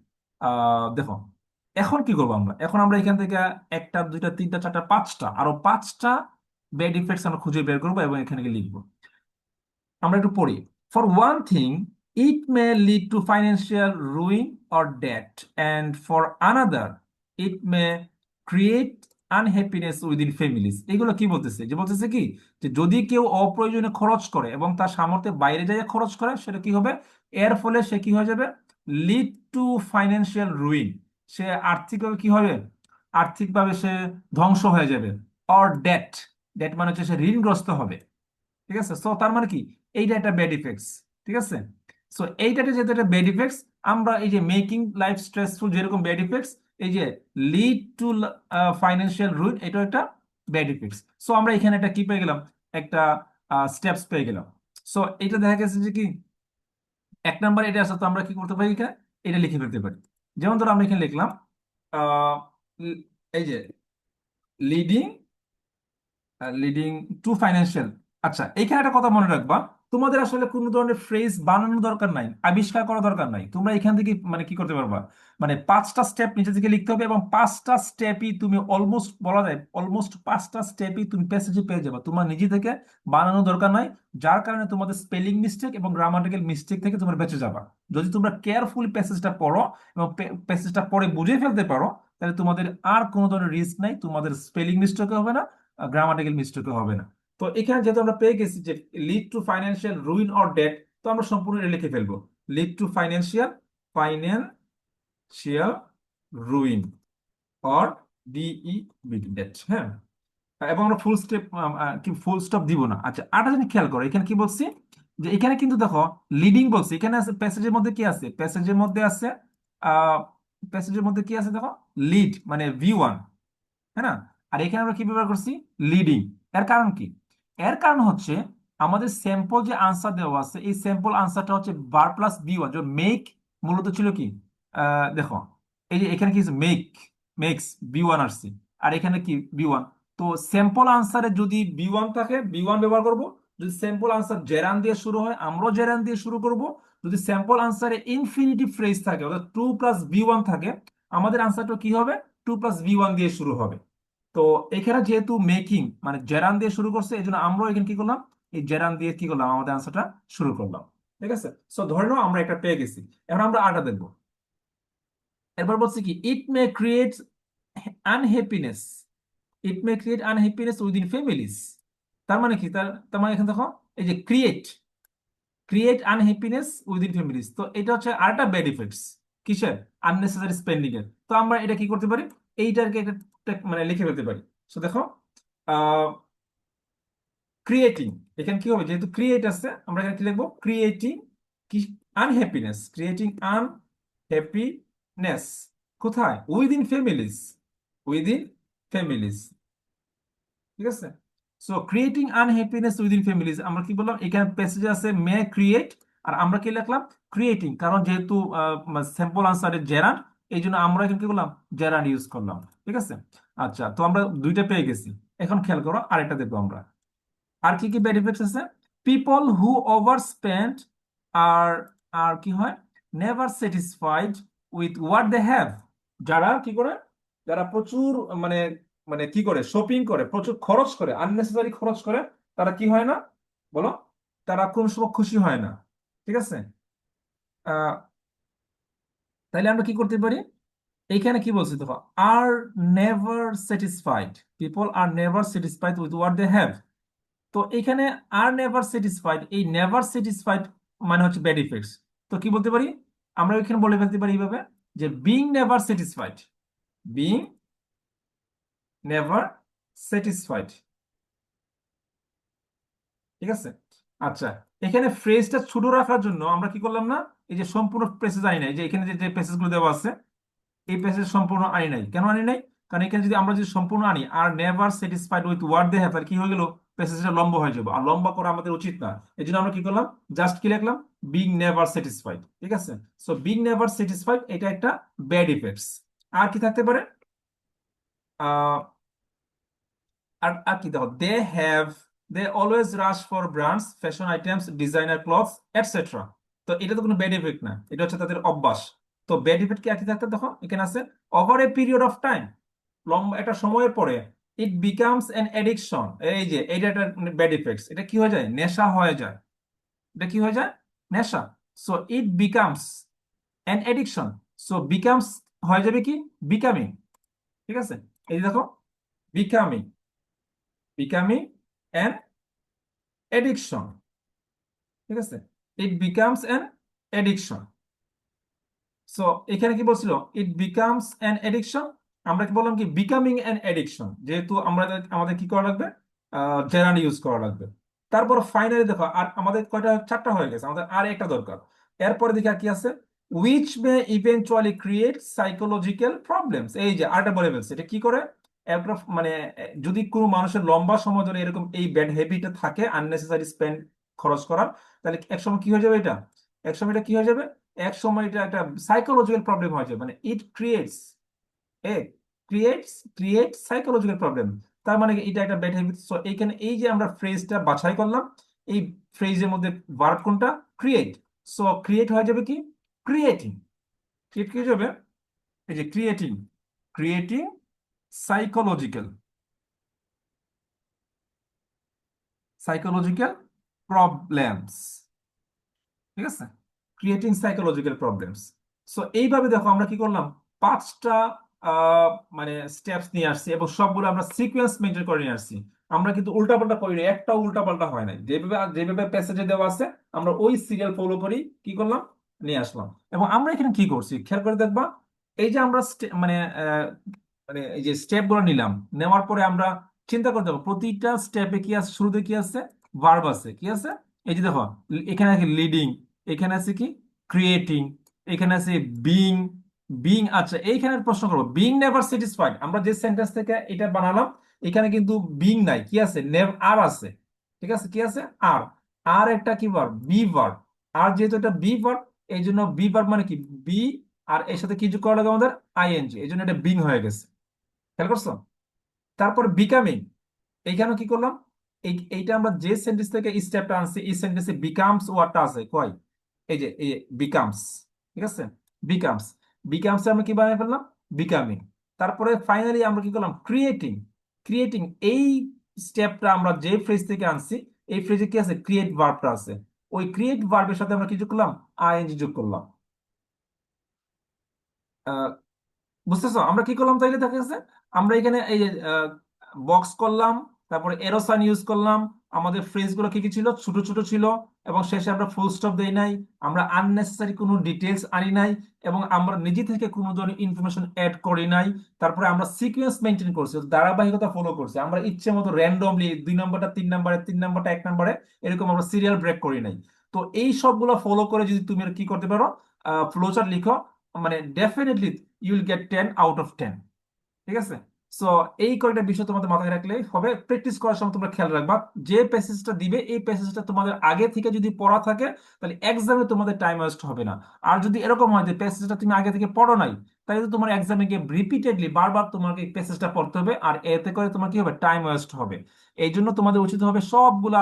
দেখো এখন কি করবো আমরা, এখন আমরা এখান থেকে একটা দুইটা তিনটা চারটা পাঁচটা, আরো 5টা ব্যাড ইফেক্টস আমরা খুঁজে বের করবো এবং এখানে লিখবো। আমরা একটু পড়ি। For one thing, it may lead to financial ruin or debt, and for another it may create unhappiness within families. এগুলো কি বলতেছে, যে বলতেছে কি, যে যদি কেউ অপ্রয়োজনে খরচ করে এবং তার সামর্থ্যের বাইরে যায় খরচ করে, সেটা কি হবে, এর ফলে সে কি হয়ে যাবে, লিড টু ফাইন্যান্সিয়াল রুইন, সে আর্থিকভাবে কি হবে, আর্থিকভাবে সে ধ্বংস হয়ে যাবে। অর ডেট, ডেট মানে হচ্ছে সে ঋণগ্রস্ত হবে। ঠিক আছে, সো তার মানে কি, এইটা একটা ব্যাড ইফেক্টস। ঠিক আছে, সো এইটাতে যেহেতু একটা ব্যাড ইফেক্টস, আমরা এই যে মেকিং লাইফ স্ট্রেসফুল যেরকম ব্যাড ইফেক্টস, এই যে লিড টু ফাইন্যান্সিয়াল রুইন, এটাও একটা ব্যাড ইফেক্টস। সো আমরা এখানে একটা কি পেয়ে গেলাম, একটা স্টেপস পেয়ে গেলাম। সো এটা দেখা গেছে যে কি, এক নাম্বার এটা আছে, তো আমরা কি করতে পারি এখানে, এটা লিখে ফেলতে পারি। যেমন ধরো আমরা এখানে লিখলাম আহ, এই যে লিডিং লিডিং টু ফাইন্যান্সিয়াল। আচ্ছা, এখানে একটা কথা মনে রাখবা, তোমাদের আসলে কোনো ধরনের ফ্রেজ বানানোর দরকার নাই, আবিষ্কার করা দরকার নাই। তোমরা এখান থেকে মানে কি করতে পারবা, মানে 5টা স্টেপ নিচে থেকে লিখতে হবে, এবং 5টা স্টেপই তুমি অলমোস্ট বলা যায় অলমোস্ট 5টা স্টেপই তুমি প্যাসেজে পেয়ে যাবে, তোমার নিজে থেকে বানানোর দরকার নাই। যার কারণে তোমাদের স্পেলিং মিস্টেক এবং গ্রামাটিক্যাল মিস্টেক থেকে তোমরা বেঁচে যাবা। যদি তোমরা কেয়ারফুলি প্যাসেজটা পড়ো এবং প্যাসেজটা পড়ে বুঝে ফেলতে পারো, তাহলে তোমাদের আর কোনো ধরনের রিস্ক নাই, তোমাদের স্পেলিং মিস্টেক হবে না, গ্রামাটিক্যাল মিস্টেকও হবে না। তো এখানে যেহেতু আমরা পেয়ে গেছি যে lead to financial ruin or debt, তো আমরা সম্পূর্ণ এটা লিখে ফেলবো, lead to financial ruin or D E B T debt, হ্যাঁ। এবং আমরা ফুল স্টেপ কি ফুল স্টপ দিব না। আচ্ছা, আরেকটা জিনিস খেয়াল করো, এখানে কি বলছি, যে এখানে কিন্তু দেখো লিডিং বলছি, এখানে আছে প্যাসেজের মধ্যে কি আছে, আহ প্যাসেজের মধ্যে কি আছে দেখো, লিড মানে V1, হ্যাঁ না। আর এখানে আমরা কি ব্যবহার করছি, লিডিং। এর কারণ কি, এর কারণ হচ্ছে আমাদের স্যাম্পল যে আনসার দেওয়া আছে এই স্যাম্পল আনসারটা হচ্ছে বার প্লাস বি ওয়ান, যে মেক মূলত ছিল কি, দেখো এই যে এখানে কি মেক, মেক্স বি ওয়ান আসছে, আর এখানে কি বি ওয়ান। তো স্যাম্পল আনসারে যদি বি ওয়ান থাকে বি ওয়ান ব্যবহার করব, যদি স্যাম্পল আনসার জেরান দিয়ে শুরু হয় আমরাও জেরান দিয়ে শুরু করব, যদি স্যাম্পল আনসারে ইনফিনিটিভ ফ্রেজ থাকে অর্থাৎ টু প্লাস বি ওয়ান থাকে আমাদের আনসারটা কি হবে, টু প্লাস বি ওয়ান দিয়ে শুরু হবে। তো এখানে যেহেতু মেকিং মানে জেরান দিয়ে শুরু করছে এই জন্য আমরাও এখানে কি করলাম, এই জেরান দিয়ে কি করলাম আমাদের আনসারটা শুরু করলাম। ঠিক আছে, সো ধরে নাও আমরা একটা পেয়ে গেছি, এখন আমরা আটা দেখবো। এরপর বলছি কি it may create unhappiness, it may create unhappiness within families. তার মানে কি, তার তার মানে এখানে দেখো এই যে create, create unhappiness within families, তো এটা হচ্ছে আরেকটা ব্যাড ইফেক্টস কিসের, আননেসেসারি স্পেন্ডিং এর। তো আমরা এটা কি করতে পারি, এইটাকে একটা মানে লিখে ফেলতে পারি। তো দেখো ক্রিয়েটিং, এখানে কি হবে যেহেতু ক্রিয়েট আছে আমরা এখানে কি লিখবো, ক্রিয়েটিং কি, আনহ্যাপিনেস, ক্রিয়েটিং আনহ্যাপিনেস কোথায়, উইদিন ফ্যামিলিজ, উইদিন ফ্যামিলিজ। ঠিক আছে, so creating unhappiness within families আমরা কি বললাম, এখানে প্যাসেজে আছে মে ক্রিয়েট, আর আমরা কি লিখলাম ক্রিয়েটিং, কারণ যেহেতু স্যাম্পল আনসারে জেরান্ড এই জন্য আমরা এখানে কি করলাম, জেরান্ড ইউজ করলাম। ঠিক আছে, আচ্ছা তো আমরা দুইটা পেয়ে গেছি। এখন খেয়াল করো আরেকটা দেখবো আমরা, আর কি কি বেনিফিটস আছে, people who over spend are, আর কি হয়, never satisfied with what they have, যারা কি করে, যারা প্রচুর মানে মানে কি করে শপিং করে প্রচুর খরচ করে আননেসেসারি খরচ করে, তারা কি হয় না বলো, তারা কোন সময় খুশি হয় না। ঠিক আছে, আহ তাইলে আমরা কি করতে পারি, এইখানে কি বলছি দেখো, are never satisfied, people are never satisfied with what they have. তো এখানে আর নেভার স্যাটিসফাইড, এই নেভার স্যাটিসফাইড মানে হচ্ছে ব্যাড ইফেক্টস। তো কি বলতে পারি, আমরা এখানে বলে ফেলতে পারি এইভাবে যে being never satisfied, being never satisfied. ঠিক আছে, আচ্ছা এখানে ফ্রেজটা ছোট রাখার জন্য আমরা কি করলাম না, এই যে সম্পূর্ণ প্যাসেজ আনি নাই, যে এখানে যে যে প্যাসেজ গুলো দেওয়া আছে এই প্যাসেজ সম্পূর্ণ আনি নাই, কেন আনি নাই, কারণ এখানে যদি আমরা যদি সম্পূর্ণ আনি are never satisfied with what they have, কি হয়ে গেল, প্যাসেজটা লম্বা হয়ে যাবে, আর লম্বা করা আমাদের উচিত না। এই জন্য আমরা কি করলাম, জাস্ট কি লিখলাম, বিং নেভার স্যাটিসফাইড। ঠিক আছে, সো বিং নেভার স্যাটিসফাইড এটা একটা ব্যাড ইফেক্টস। আর কি থাকতে পারে, আহ আর আর কি দেখো, they have, they always rush for brands fashion items designer clothes etcetera. তো এটা তো কোনো ব্যাড ইফেক্ট না, এটা হচ্ছে তাদের অভ্যাস। তো ব্যাড ইফেক্ট কি আর কি থাকতে দেখো এখানে আছে, over a period of time, লম্বা একটা সময়ের পরে, ইট বিকামস অ্যান এডিকশন, এই যে এটা একটা ব্যাড ইফেক্টস, এটা কি হয়ে যায়, নেশা হয়ে যায়, এটা কি হয়ে যায়, নেশা। So it becomes an addiction, so becomes হয়ে যাবে কি, বিকামিং। ঠিক আছে, এই যে দেখো বিকামিং, বিকামিং অ্যান এডিকশন। ঠিক আছে, it becomes an addiction. So এখানে কি বলছিল, ইট বিকামস অ্যান এডিকশন, আমরা কি বললাম কি বিকামিং অ্যান এডিকশন, যেহেতু আমরা আমাদের কি করা লাগবে, জেরান্ড ইউজ করা লাগবে। তারপর ফাইনালি দেখো আর আমাদের কয়টা, চারটা হয়ে গেছে, আমাদের আর একটা দরকার। এরপরে দেখি আর কি আছে, which May eventually create psychological problems, এই যে আরটা বলে ফেলছে, এটা কি করে, একটা মানে যদি কোনো মানুষের লম্বা সময় ধরে এরকম এই ব্যাড হ্যাবিটে থাকে আননেসেসারি স্পেন্ড খরচ করার, তাহলে একসময় কি হয়ে যাবে এটা, একসময় এটা কি হয়ে যাবে, এক সময় এটা একটা সাইকোলজিক্যাল প্রবলেম হয়ে যায়, মানে it creates A create psychological problem. তার মানে কি এটা একটা ব্যাড হ্যাবিট। সো এইখানে এই যে আমরা ফ্রেজটা বাছাই করলাম, এই ফ্রেজের মধ্যে ভার্ব কোনটা, ক্রিয়েট। সো ক্রিয়েট হয়ে যাবে কি, ক্রিয়েটিং, ক্রিয়েট কি হয়ে যাবে, এই যে creating, creating psychological, psychological problems. ঠিক আছে, ক্রিয়েটিং সাইকোলজিক্যাল প্রবলেমস। সো এইভাবে দেখো আমরা কি করলাম, পাঁচটা আহ, মানে স্টেপস নিয়ে আসছি এবং সবগুলো আমরা সিকোয়েন্স মেনটেন করে নিয়ে আসছি। আমরা কিন্তু উল্টাপাল্টা করিনি, একটাও উল্টাপাল্টা হয় নাই, যেভাবে যেভাবে প্যাসেজে দেওয়া আছে আমরা ওই সিরিয়াল ফলো করি কি করলাম, নিয়ে আসলাম। এবং আমরা এখানে কি করছি খেয়াল করে দেখবা, এই যে আমরা মানে মানে এই যে স্টেপ গুলো নিলাম, নেওয়ার পরে আমরা চিন্তা করতে হবে প্রতিটা স্টেপে কি আছে, শুরুতে কি আছে, ভার্ব আছে, কি আছে, এই যে দেখো এখানে আছে লিডিং, এখানে আছে কি ক্রিয়েটিং, এখানে আছে বিং, বিং। আচ্ছা এইখানে প্রশ্ন করবো, বিং নেভার স্যাটিসফাইড, আমরা যে সেন্টেন্স থেকে এটা বানালাম এখানে কিন্তু বিং নাই, কি আছে, নেভ আর আছে। ঠিক আছে, কি আছে? আর আর একটা কি ভার্ব? Be verb. আর যেহেতু এটা বি ভার্ব, এই জন্য বি ভার্ব মানে কি? বি, আর এর সাথে কি যোগ করা লাগে আমাদের? আইএনজি, এই জন্য এটা বিং হয়ে গেছে। খেয়াল করছো? তারপর বিকামিং, এইখানে কি করলাম? এইটা আমরা যে সেন্টেন্স থেকে স্টেপটা আনছি, এই সেন্টেন্সে বিকামস ওয়ার্ডটা আছে কয়? এই যে এই বিকামস, ঠিক আছে? বিকামস, বিকামস আমরা কি বানিয়ে ফেললাম? বিকামিং। তারপরে ফাইনালি আমরা কি করলাম? ক্রিয়েটিং। ক্রিয়েটিং, এই স্টেপটা আমরা যে ফ্রেজ থেকে আনছি, এই ফ্রেজে কি আছে? ক্রিয়েট ভার্বটা আছে। ওই ক্রিয়েট ভার্বের সাথে আমরা কি যোগ করলাম? আইএনজি যোগ করলাম। বুঝতেছো আমরা কি করলাম তাইলে? দেখা যাচ্ছে আমরা এখানে এই যে বক্স করলাম, তারপরে এরো সাইন ইউজ করলাম, আমাদের ফ্রেজ গুলো কি কি ছিল? ছোট ছোট ছিল, এবং শেষে আমরা ফুল স্টপ দেই নাই, আমরা আননেসেসারি কোনো ডিটেলস আনি নাই, এবং আমরা নিজে থেকে কোনো ধরনের ইনফরমেশন অ্যাড করি নাই। তারপরে আমরা সিকোয়েন্স মেনটেন করছি, ধারাবাহিকতা ফলো করছি, আমরা ইচ্ছে মতো র্যান্ডমলি 2 নম্বরটা 3 নম্বরে, 3 নম্বরটা 1 নম্বরে, এরকম আমরা সিরিয়াল ব্রেক করি নাই। তো এই সবগুলো ফলো করে যদি তুমি আর কি করতে পারো, ফ্লোচার্ট লিখো, মানে definitely you will get 10 out of 10। ঠিক আছে? সো এই কয়েকটা বিষয় তোমাদের মাথায় রাখলে হবে। প্র্যাকটিস করার সময় তোমরা খেয়াল রাখবা, যে প্যাসেজটা দিবে এই প্যাসেজটা তোমাদের আগে থেকে যদি পড়া থাকে, তাহলে এক্সামে তোমাদের টাইম ওয়েস্ট হবে না। আর যদি এরকম হয় যে প্যাসেজটা তুমি আগে থেকে পড়ো নাই, তাহলে তো তোমার এক্সামে গিয়ে রিপিটেডলি বারবার তোমাকে এই প্যাসেজটা পড়তে হবে, আর এতে করে তোমার কি হবে? টাইম ওয়েস্ট হবে। এই জন্য তোমাদের উচিত হবে সবগুলা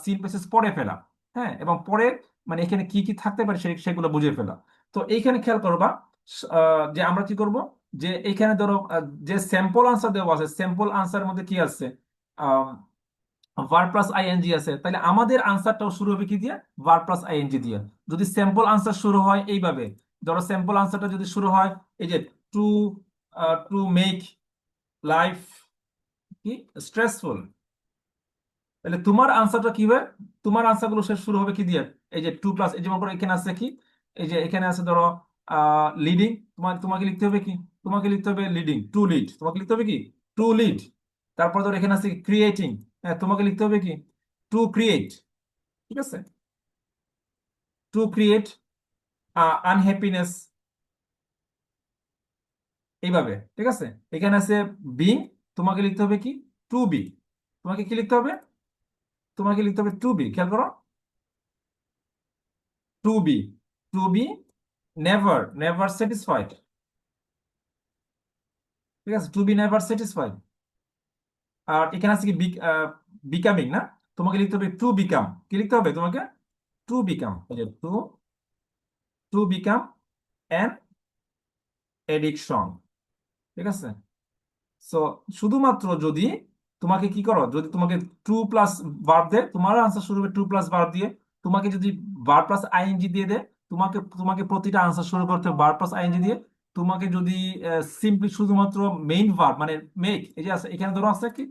সিন প্যাসেজ পড়ে ফেলা। হ্যাঁ, এবং পরে মানে এখানে কি কি থাকতে পারে সেগুলো বুঝে ফেলা। তো এইখানে খেয়াল করবা, যে আমরা কি করব, যে এখানে ধরো যে স্যাম্পল আনসার দেওয়া আছে, স্যাম্পল আনসারের মধ্যে কি আছে? ভার্ব প্লাস আইএনজি আছে, তাহলে আমাদের আনসারটাও শুরু হবে কি দিয়ে? ভার্ব প্লাস আইএনজি দিয়ে। যদি স্যাম্পল আনসার শুরু হয় এইভাবে, ধরো স্যাম্পল আনসারটা যদি শুরু হয় এই যে টু, টু মেক লাইফ কি স্ট্রেসফুল, তাহলে তোমার আনসারটা কি হবে? তোমার আনসার গুলো শেষ শুরু হবে কি দিয়ে? এই যে টু প্লাস, এই যেমন করে এখানে আছে কি, এই যে এখানে আছে ধরো লিডিং, তোমাকে লিখতে হবে কি? তোমাকে লিখতে হবে লিডিং, টু লিড, তোমাকে লিখতে হবে কি? To lead. তারপর ধরো এখানে আছে ক্রিয়েটিং, হ্যাঁ তোমাকে লিখতে হবে কি? To create. ঠিক আছে? টু ক্রিয়েট আনহ্যাপিনেস, এইভাবে। ঠিক আছে? এখানে আছে বিং, তোমাকে লিখতে হবে কি? To be. তোমাকে কি লিখতে হবে? তোমাকে লিখতে হবে টু বি, খেয়াল করো, to be, to be never, never satisfied. ঠিক আছে? To be never satisfied. আর এখানে আছে কি? বিকামিং না? তোমাকে লিখতে হবে টু বিকাম। কি লিখতে হবে তোমাকে? টু বিকাম, এই যে to, to become an addiction. ঠিক আছে? সো শুধুমাত্র যদি তোমাকে কি করো, যদি তোমাকে টু প্লাস ভার্ব দেয়, তোমার আনসার শুরু হবে টু প্লাস ভার্ব দিয়ে। তোমাকে যদি ভার্ব প্লাস আইএনজি দিয়ে দেয়, তোমাকে তোমাকে প্রতিটা আনসার শুরু করতে হবে ভার্ব প্লাস আইএনজি দিয়ে। তোমাকে যদি সিম্পলি শুধুমাত্র মেইন ভার্ব মানে মেক, এই যে আছে এখানে ধরো আছে কি,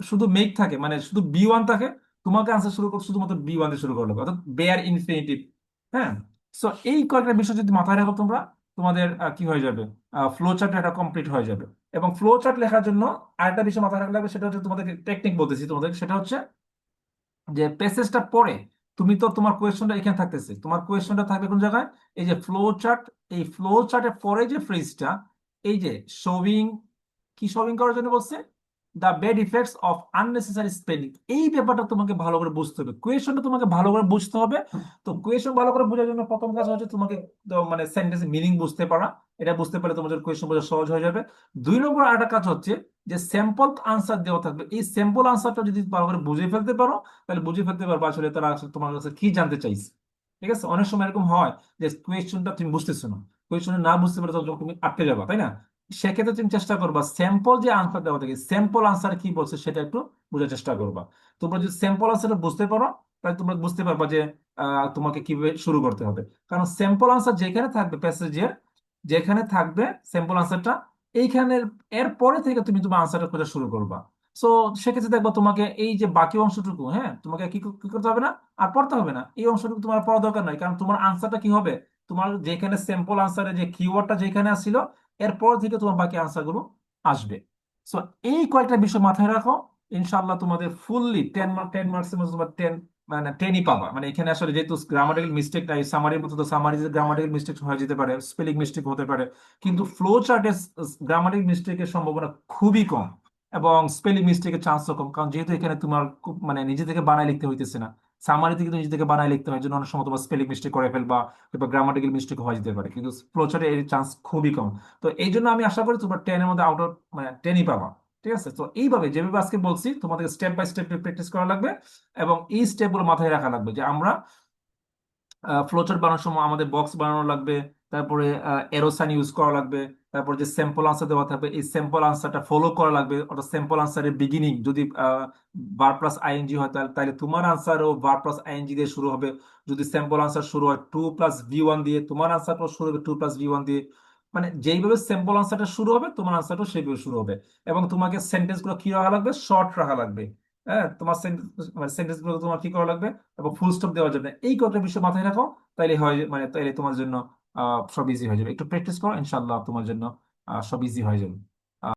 শুধু মেক থাকে মানে শুধু বি ওয়ান থাকে, তোমাকে আনসার শুরু করতে শুধুমাত্র বি ওয়ান দিয়ে শুরু করতে হবে, অর্থাৎ বেয়ার ইনফিনিটিভ। হ্যাঁ। সো এই কয়েকটা বিষয় যদি মাথায় রাখো তোমরা, তোমাদের কি হয়ে যাবে? ফ্লো চার্ট এটা কমপ্লিট হয়ে যাবে। এবং ফ্লো চার্ট লেখার জন্য আরেকটা বিষয় মাথায় রাখতে লাগবে, সেটা হচ্ছে তোমাদের টেকনিক বলতেছি তোমাদের, সেটা হচ্ছে যে প্যাসেজটা পড়ে, তুমি তো তোমার কোয়েশ্চনটা এখানে থাকতেছে, তোমার কোয়েশ্চনটা থাকবে কোন জায়গায়? এই যে ফ্লো চার্ট, এই ফ্লো চার্টের পরে যে ফ্রেজটা, এই যে শোভিং, কি শোভিং করার জন্য বলছে? The bad effects of unnecessary spending. এই ব্যাপারটা তোমাকে ভালো করে বুঝতে হবে, কোয়েশনটা তোমাকে ভালো করে বুঝতে হবে। তো কোয়েশন ভালো করে বোঝার জন্য প্রথম কাজ হচ্ছে তোমাকে মানে সেন্টেন্সের মিনিং বুঝতে পারা। এটা বুঝতে পারলে তোমাদের কোয়েশন বোঝা সহজ হয়ে যাবে। 2 নম্বর আরেকটা কাজ হচ্ছে যে স্যাম্পল আনসার দেওয়া থাকবে, এই স্যাম্পল আনসারটা যদি ভালো করে বুঝে ফেলতে পারো, তাহলে বুঝে ফেলতে পারবো আসলে তারা আসলে তোমার কাছে কি জানতে চাইছে। ঠিক আছে? অনেক সময় এরকম হয় যে কোয়েশনটা তুমি বুঝতেছো না, কোয়েশনে না বুঝতে পারলে তখন তুমি আটকে যাবা, তাই না? সেক্ষেত্রে তুমি চেষ্টা করবা স্যাম্পল যে আনসার দেওয়া থাকে, স্যাম্পল আনসার কি বলছে সেটা একটু বোঝার চেষ্টা করবা। তোমরা যদি স্যাম্পল আনসারটা বুঝতে পারো, তাহলে তোমরা বুঝতে পারবা যে তোমাকে কিভাবে শুরু করতে হবে। কারণ স্যাম্পল আনসার যেখানে থাকবে প্যাসেজের, যেখানে থাকবে স্যাম্পল আনসারটা, এইখানের এর পরে থেকে তুমি তোমার আনসারটা খোঁজা শুরু করবা। সো সেক্ষেত্রে দেখবো তোমাকে এই যে বাকি অংশটুকু, হ্যাঁ তোমাকে কি করতে হবে না, আর পড়তে হবে না, এই অংশটুকু তোমার পড়া দরকার নাই, কারণ তোমার আনসারটা কি হবে? তোমার যেখানে স্যাম্পল আনসারে যে কিওয়ার্ডটা যেখানে আসছিল, এরপর থেকে তোমার বাকি আনসার গুলো আসবে। সো এই কয়েকটা বিষয় মাথায় রাখো, ইনশাআল্লাহ তোমাদের ফুললি 10 মার্ক, 10 মার্কসের মধ্যে তোমার 10 মানে 10ই পাবা। মানে এখানে আসলে যেহেতু গ্রামাটিক্যাল মিস্টেক নাই, সামারির মতো তো সামারি গ্রামাটিক্যাল মিস্টেক হয়ে যেতে পারে, স্পেলিং মিস্টেক হতে পারে, কিন্তু ফ্লো চার্টের গ্রামাটিক্যাল মিস্টেকের সম্ভাবনা খুবই কম। এবং স্পেলিং মিস্টেকের চান্সও কম, কারণ যেহেতু এখানে তোমার মানে নিজে থেকে বানায় লিখতে হইতেছে না, সামারিতে কিন্তু নিজে থেকে বানায় লিখতে হয়, এই জন্য অনেক সময় তোমার স্পেলিং মিস্টেক করে ফেলবা বা গ্রামাটিক্যাল মিস্টেক হয়ে যেতে পারে, কিন্তু ফ্লোচার্টে এর চান্স খুবই কম। তো এই জন্য আমি আশা করি তোমার টেনের মধ্যে আউট অফ মানে টেনই পাবা। ঠিক আছে, তো এইভাবে যেভাবে আজকে বলছি তোমাদের স্টেপ বাই স্টেপ প্র্যাকটিস করা লাগবে, এবং এই স্টেপগুলো মাথায় রাখা লাগবে যে আমরা ফ্লোচার্ট বানানোর সময় আমাদের বক্স বানানো লাগবে, তারপরে এরো সাইন ইউজ করা লাগবে, তারপর যে স্যাম্পল আনসার দেওয়া থাকবে এই স্যাম্পল আনসারটা ফলো করা লাগবে, অর্থাৎ স্যাম্পল আনসারের বিগিনিং যদি ভার প্লাস আইএনজি হয় তাহলে তাহলে তোমার আনসারও ভার প্লাস আইএনজি দিয়ে শুরু হবে। যদি স্যাম্পল আনসার শুরু হয় টু প্লাস ভি ওয়ান দিয়ে, তোমার আনসারটাও শুরু হবে টু প্লাস ভি ওয়ান দিয়ে। মানে যেইভাবে স্যাম্পল আনসারটা শুরু হবে তোমার আনসারটাও সেইভাবে শুরু হবে। এবং তোমাকে সেন্টেন্স গুলো কি রাখা লাগবে, শর্ট রাখা লাগবে। হ্যাঁ, তোমার সেন্টেন্স গুলো তোমার কি করা লাগবে, এবং ফুল স্টপ দেওয়া যাবে না। এই কটা বিষয় মাথায় রাখো, তাইলে হয় মানে তাইলে তোমার জন্য সব ইজি হয়ে যাবে। একটু প্র্যাকটিস করো, ইনশাল্লাহ তোমার জন্য সব ইজি হয়ে যাবে।